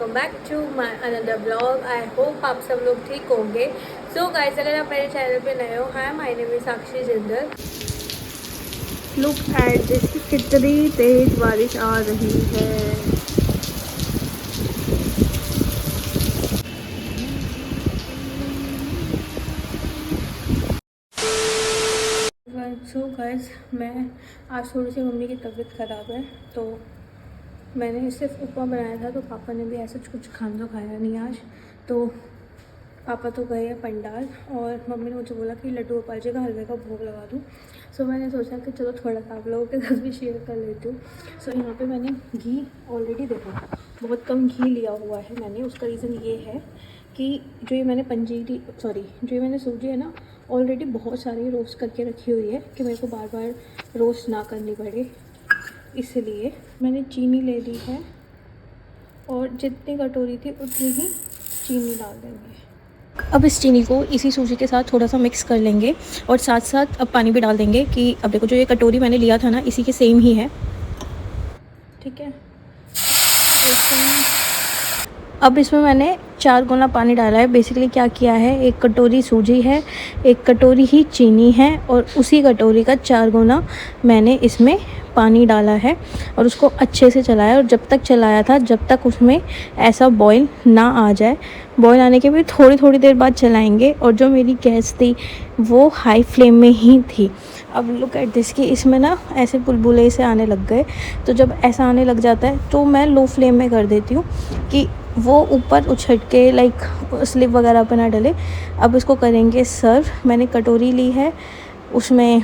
Welcome back to my another blog. I hope आप सब लोग ठीक होंगे। सो गाइस, अगर आप मेरे चैनल पे नए हो, hi my name is Sakshi Jindal. Look at this, कितनी तेज बारिश आ रही है। सो गाइस, मैं आज थोड़ी सी मम्मी की तबीयत ख़राब है, तो मैंने सिर्फ उपमा बनाया था, तो पापा ने भी ऐसा कुछ खाना तो खाया नहीं आज। तो पापा तो गए हैं पंडाल, और मम्मी ने मुझे बोला कि लड्डू गोपाल जी का हलवे का भोग लगा दूँ। सो मैंने सोचा कि चलो थोड़ा सा आप लोगों के साथ भी शेयर कर लेती हूँ। सो यहाँ पे मैंने घी ऑलरेडी, देखो बहुत कम घी लिया हुआ है मैंने। उसका रीज़न ये है कि जो ये मैंने जो ये मैंने सूजी है ना, ऑलरेडी बहुत सारी रोस्ट करके रखी हुई है कि मेरे को बार बार रोस्ट ना करनी पड़े। इसलिए मैंने चीनी ले ली है, और जितनी कटोरी थी उतनी ही चीनी डाल देंगे। अब इस चीनी को इसी सूजी के साथ थोड़ा सा मिक्स कर लेंगे, और साथ साथ अब पानी भी डाल देंगे कि अब देखो जो ये कटोरी मैंने लिया था ना, इसी के सेम ही है, ठीक है। अब इसमें मैंने 4 गुना पानी डाला है। बेसिकली क्या किया है, 1 कटोरी सूजी है, 1 कटोरी ही चीनी है, और उसी कटोरी का 4 गुना मैंने इसमें पानी डाला है, और उसको अच्छे से चलाया। और जब तक चलाया था, जब तक उसमें ऐसा बॉईल ना आ जाए। बॉईल आने के भी थोड़ी थोड़ी देर बाद चलाएंगे। और जो मेरी गैस थी वो हाई फ्लेम में ही थी। अब लुक एट दिस कि इसमें ना ऐसे बुलबुले से आने लग गए। तो जब ऐसा आने लग जाता है तो मैं लो फ्लेम में कर देती हूँ कि वो ऊपर उछट के लाइक स्लिप वगैरह पे ना डले। अब इसको करेंगे सर्व। मैंने कटोरी ली है, उसमें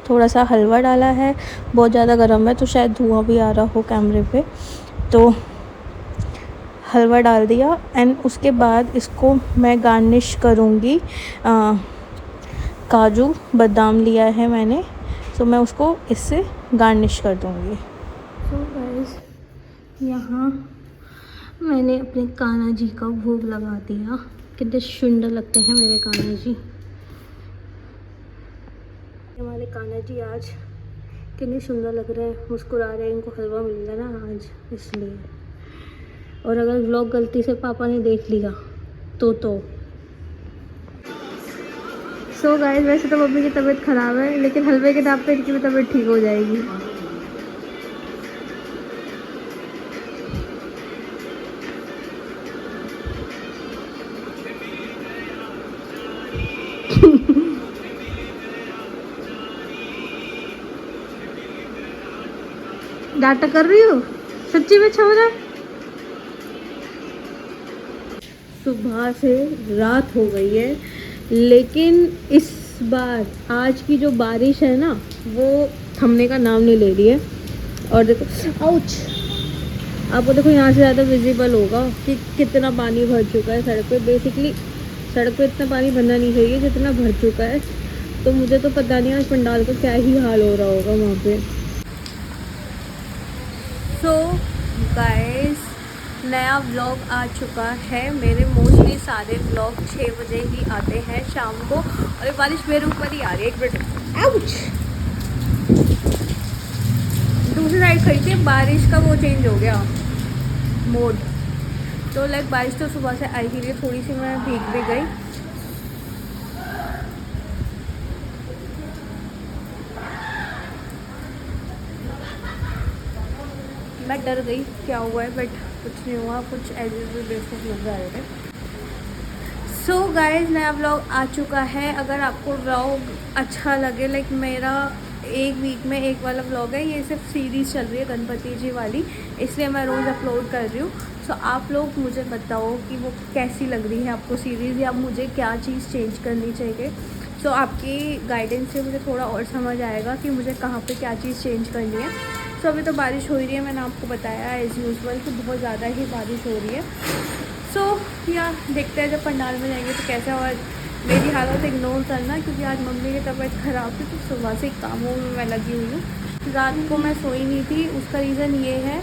थोड़ा सा हलवा डाला है। बहुत ज़्यादा गर्म है तो शायद धुआं भी आ रहा हो कैमरे पे, तो हलवा डाल दिया। एंड उसके बाद इसको मैं गार्निश करूँगी। काजू बादाम लिया है मैंने, तो मैं उसको इससे गार्निश कर दूँगी। तो गाइस, यहाँ मैंने अपने कान्हा जी का भोग लगा दिया। कितने सुंदर लगते हैं मेरे कान्हा जी। हमारे कान्हा जी आज कितने सुंदर लग रहे हैं, मुस्कुरा रहे हैं। इनको हलवा मिल गया ना आज, इसलिए। और अगर व्लॉग गलती से पापा ने देख लिया तो सो गाइस, वैसे तो मम्मी की तबीयत ख़राब है, लेकिन हलवे के नाम पे इनकी भी तबीयत ठीक हो जाएगी। डाटा कर रही हो, सच्ची में अच्छा हो रहा है। सुबह से रात हो गई है, लेकिन इस बार आज की जो बारिश है ना, वो थमने का नाम नहीं ले रही है। और देखो, आउच, आपको देखो यहाँ से ज़्यादा विजिबल होगा कि कितना पानी भर चुका है सड़क पे। बेसिकली सड़क पे इतना पानी भरना नहीं चाहिए जितना भर चुका है। तो मुझे तो पता नहीं आज पंडाल का क्या ही हाल हो रहा होगा वहाँ पे। सो गाइस, नया व्लॉग आ चुका है। मेरे मोस्टली सारे व्लॉग 6 बजे ही आते हैं शाम को, और ये बारिश मेरे ऊपर ही आ रही है। 1 मिनट, आउच। दूसरी साइड खड़ी थी, बारिश का वो चेंज हो गया मोड। तो लाइक बारिश तो सुबह से आई ही रही, थोड़ी सी मैं भीग भी गई। मैं डर गई क्या हुआ है, बट कुछ नहीं हुआ। कुछ एज यूजुअल बेसिक लोग जा रहे थे। सो गाइज, नया व्लॉग आ चुका है। अगर आपको व्लॉग अच्छा लगे, लाइक मेरा 1 वीक में 1 वाला व्लॉग है, ये सिर्फ सीरीज़ चल रही है गणपति जी वाली, इसलिए मैं रोज़ अपलोड कर रही हूँ। सो आप लोग मुझे बताओ कि वो कैसी लग रही है आपको सीरीज़, या मुझे क्या चीज़ चेंज करनी चाहिए। सो आपकी गाइडेंस से मुझे थोड़ा और समझ आएगा कि मुझे कहाँ पे क्या चीज़ चेंज करनी है। सो अभी तो बारिश हो रही है, मैंने आपको बताया एज़ यूजुअल कि बहुत ज़्यादा ही बारिश हो रही है। सो या देखते हैं जब पंडाल में जाएंगे तो कैसा। और मेरी हालत इग्नोर करना, क्योंकि आज मम्मी की तबीयत ख़राब थी, तो सुबह से कामों में मैं लगी हुई हूँ। रात को मैं सोई नहीं थी। उसका रीज़न ये है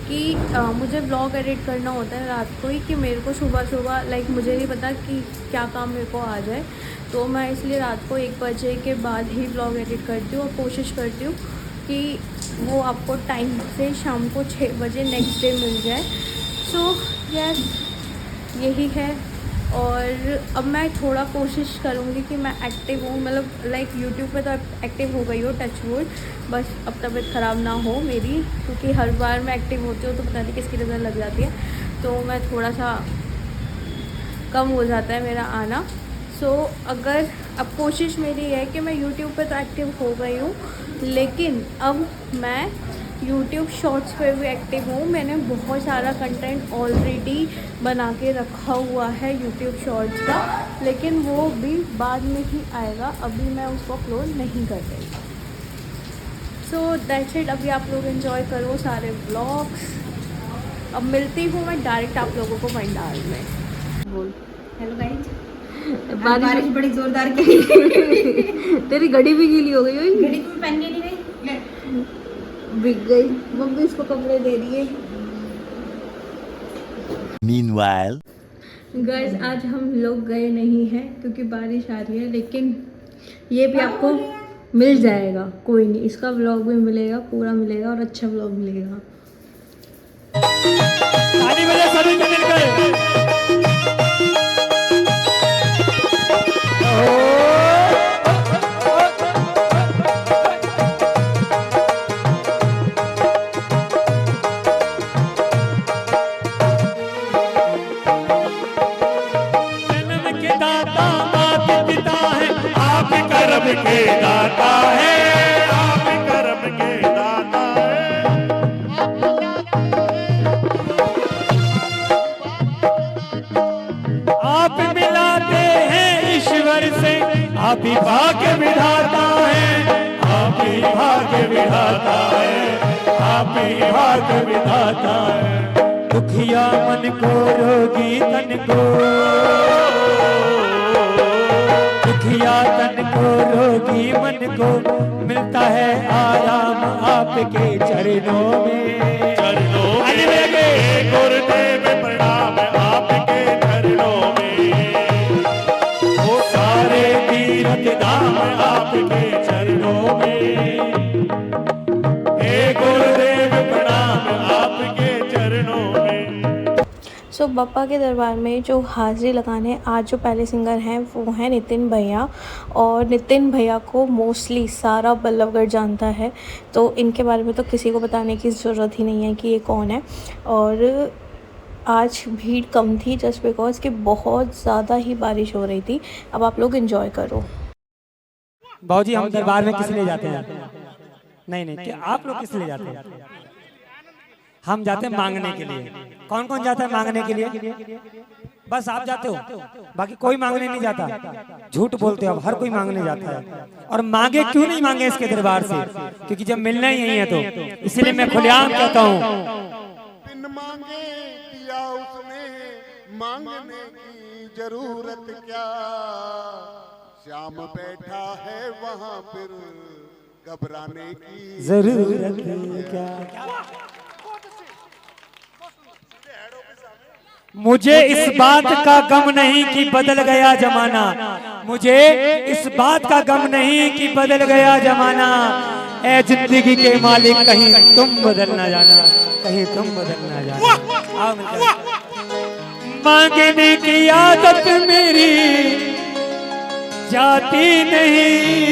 कि मुझे ब्लॉग एडिट करना होता है रात को ही, कि मेरे को सुबह लाइक मुझे नहीं पता कि क्या काम मेरे को आ जाए। तो मैं इसलिए रात को 1 बजे के बाद ही ब्लॉग एडिट करती हूँ, और कोशिश करती हूँ कि वो आपको टाइम से शाम को 6 बजे नेक्स्ट डे मिल जाए। सो यस यही है। और अब मैं थोड़ा कोशिश करूँगी कि मैं एक्टिव हूँ, मतलब लाइक यूट्यूब पे तो एक्टिव हो गई हो, टच वुड, बस अब तबीयत ख़राब ना हो मेरी, क्योंकि हर बार मैं एक्टिव होती हूँ तो पता नहीं किसकी नज़र लग जाती है, तो मैं थोड़ा सा कम हो जाता है मेरा आना। सो अगर अब कोशिश मेरी है कि मैं यूट्यूब पे तो एक्टिव हो गई हूँ, लेकिन अब मैं यूट्यूब शॉर्ट्स पे भी एक्टिव हूँ। मैंने बहुत सारा कंटेंट ऑलरेडी बना के रखा हुआ है यूट्यूब शॉर्ट्स का, लेकिन वो भी बाद में ही आएगा, अभी मैं उसको अपलोड नहीं कर रही। So that's it. अभी आप लोग एंजॉय करो सारे व्लॉग्स। अब मिलती हूँ मैं डायरेक्ट आप लोगों को पंडाल में। बोल हेलो गाइस, बारिश बड़ी जोरदार की तेरी घड़ी भी गीली हो गई। घड़ी तो पहन के नहीं गई, भीग गई। मम्मी इसको कपड़े दे रही है। Meanwhile, गाइस आज हम लोग गए नहीं हैं क्योंकि बारिश आ रही है, लेकिन ये भी आपको मिल जाएगा, कोई नहीं, इसका व्लॉग भी मिलेगा, पूरा मिलेगा और अच्छा व्लॉग मिलेगा। ताली बजा सभी के मिलकर। जन्म के दाता मात पिता है, आप कर्म के दाता है, आप कर्म के दाता है। आप मिलाते हैं ईश्वर से, आप ही भाग्य विधाता है, आप ही भाग्य विधाता है, आप ही भाग्य विधाता है। दुखिया मन को रोगी तन को, दुखिया तन को रोगी मन को मिलता है आराम आपके चरणों में। चरणों में गुरुदेव प्रणाम आपके चरणों में, वो सारे तीर्थ धाम आपके चरणों में। हे गुरुदेव प्रणाम आपके चरणों में। सो बप्पा के दरबार में जो हाज़िरी लगाने आज जो पहले सिंगर हैं वो हैं नितिन भैया, और नितिन भैया को मोस्टली सारा बल्लभगढ़ जानता है, तो इनके बारे में तो किसी को बताने की ज़रूरत ही नहीं है कि ये कौन है। और आज भीड़ कम थी जस्ट बिकॉज कि बहुत ज़्यादा ही बारिश हो रही थी। अब आप लोग एंजॉय करो। बाबूजी हम दरबार में किस लिए जाते हैं? नहीं नहीं, क्या आप लोग किस लिए जाते हैं? हम जाते हैं मांगने के लिए। कौन कौन जाता है मांगने के लिए? बस आप जाते हो, बाकी कोई मांगने नहीं जाता। झूठ बोलते हो, अब हर कोई मांगने जाता है। और मांगे क्यों नहीं मांगे इसके दरबार से? क्योंकि जब मिलना ही नहीं है तो इसलिए मैं खुलेआम कहता हूँ, बिन मांगे दिया उसने, मांगने की जरूरत क्या, श्याम बैठा है वहाँ फिर घबराने की जरूरत क्या। मुझे इस बात का गम नहीं कि बदल गया जमाना, मुझे इस बात का गम नहीं कि बदल गया जमाना। ए जिंदगी के मालिक कहीं तुम बदल ना जाना, कहीं तुम बदल ना जाना। आओ मिलकर। मांगने की आदत मेरी जाती नहीं,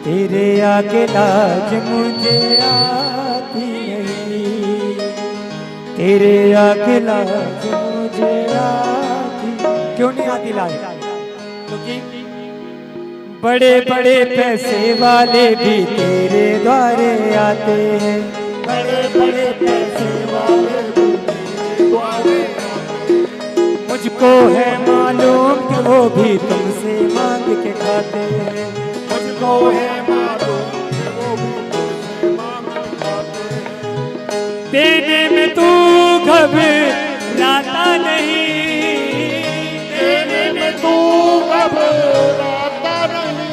तेरे आगे लाज मुझे आती नहीं, तेरे आगे लाज मुझे आती। क्यों नहीं आती लाज? क्योंकि बड़े बड़े पैसे वाले भी तेरे द्वारे आते हैं, बड़े बड़े पैसे वाले भी तेरे द्वारे आते हैं। मुझको है मालूम कि वो भी तुमसे मांग के खाते हैं, मुझको है मालूम कि वो भी तुमसे मांग के खाते हैं। देने में तू घबराता नहीं, देने में तू घबराता नहीं,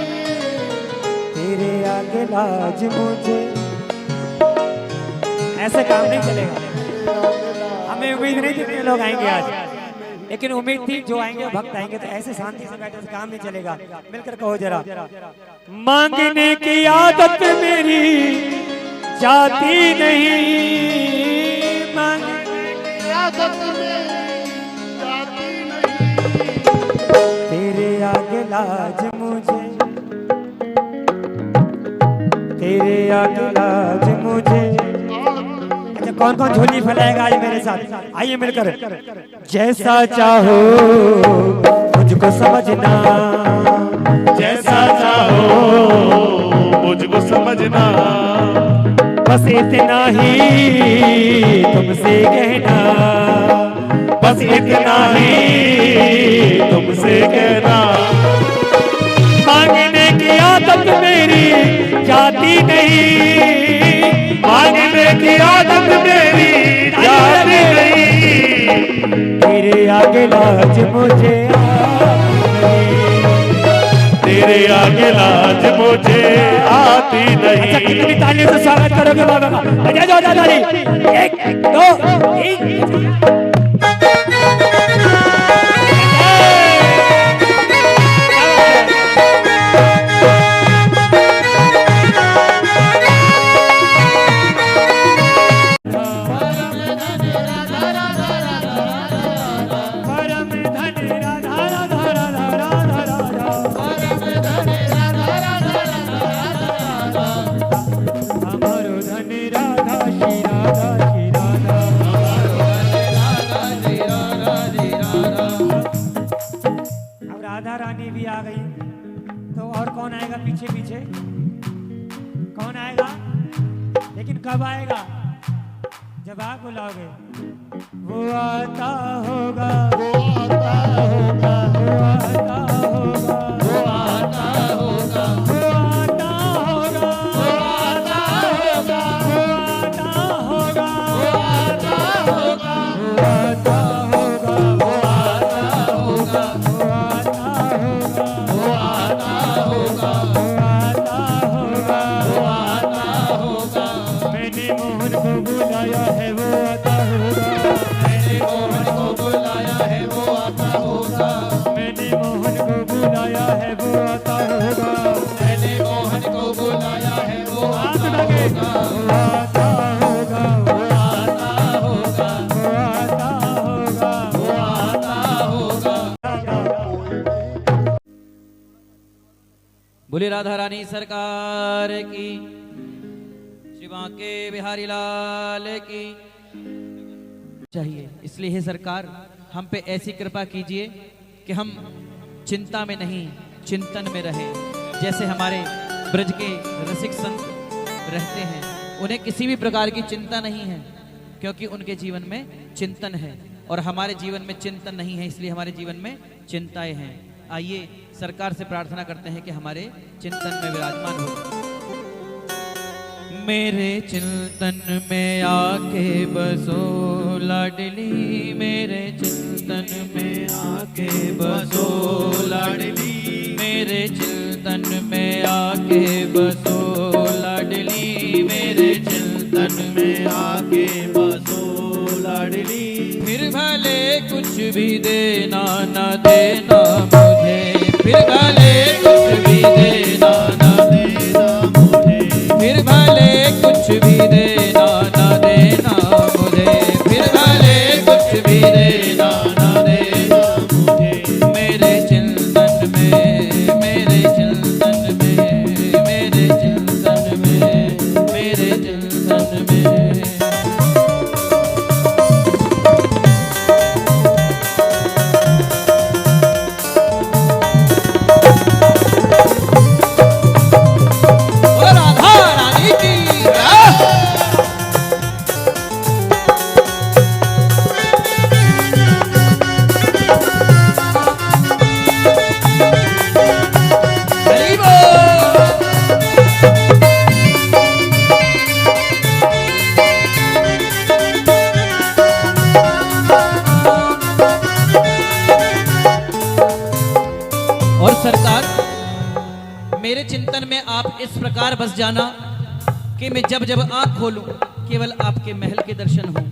तेरे आगे लाज मुझे। ऐसे काम नहीं चलेगा। हमें उम्मीद नहीं थी इतने लोग आएंगे आज, लेकिन उम्मीद थी जो आएंगे भक्त आएंगे, तो ऐसे शांति से बैठे से काम नहीं चलेगा। मिलकर कहो जरा। मांगने की आदत मेरी जाती नहीं, मांगने आदत मेरी जाती नहीं। तेरे आगे लाज मुझे, तेरे आगे लाज मुझे। अच्छा कौन कौन झोली फैलाएगा आज मेरे साथ, आइए मिलकर। जैसा चाहो मुझको समझना, जैसा चाहो मुझको समझना, बस इतना ही तुमसे कहना, बस इतना ही तुमसे कहना। मांगने की आदत मेरी जाती नहीं, मांगने की आदत मेरी जाती नहीं। तेरे आगे लाज मुझे आती नहीं। तेरे आगे लाज मुझे आती अच्छा नहीं। कितनी तालियों से स्वागत करोगे बाबा का, बजा जाओ ताली। 1 2 3। राधा रानी भी आ गई, तो और कौन आएगा पीछे पीछे, कौन आएगा? लेकिन कब आएगा? जब आप बुलाओगे। वो आता होगा, वो आता होगा, वो आता होगा, वो आता होगा, वो आता होगा, वो आता होगा, वो आता होगा, वो आता होगा, वो आता होगा, वो आता होगा, वो आता होगा, वो आता होगा, वो आता होगा, वो आता होगा। मैंने मोहन को बुलाया है वो आता होगा, मैंने मोहन को बुलाया है वो आता होगा, मैंने मोहन को बुलाया है वो आता होगा, मैंने मोहन को बुलाया है वो आता होगा, वो आता होगा, वो आता होगा, वो आता होगा, वो आता होगा। बोले राधा रानी सरकार की, श्री बांके बिहारी लाल की चाहिए। इसलिए हे सरकार हम पे ऐसी कृपा कीजिए कि हम चिंता में नहीं चिंतन में रहें। जैसे हमारे ब्रज के रसिक संत रहते हैं, उन्हें किसी भी प्रकार की चिंता नहीं है क्योंकि उनके जीवन में चिंतन है, और हमारे जीवन में चिंतन नहीं है इसलिए हमारे जीवन में चिंताएं हैं। आइए सरकार से प्रार्थना करते हैं कि हमारे चिंतन में विराजमान हो। मेरे चिंतन में आके बसो लाडली, मेरे चिंतन में आके बसो लाडली, मेरे चिंतन में आके बसो लाडली, मेरे चिंतन में आके बसो लाडली। फिर भले कुछ भी देना न देना मुझे, फिर भले कुछ भी देना न देना मुझे, फिर भले कुछ भी देना न देना मुझे, फिर भले कुछ भी देना न देना मुझे। मेरे चिंतन में, मेरे चिंतन में, मेरे चिंतन में, मेरे चिंतन में। और सरकार मेरे चिंतन में आप इस प्रकार बस जाना कि मैं जब जब आंख खोलूं केवल आपके महल के दर्शन हों।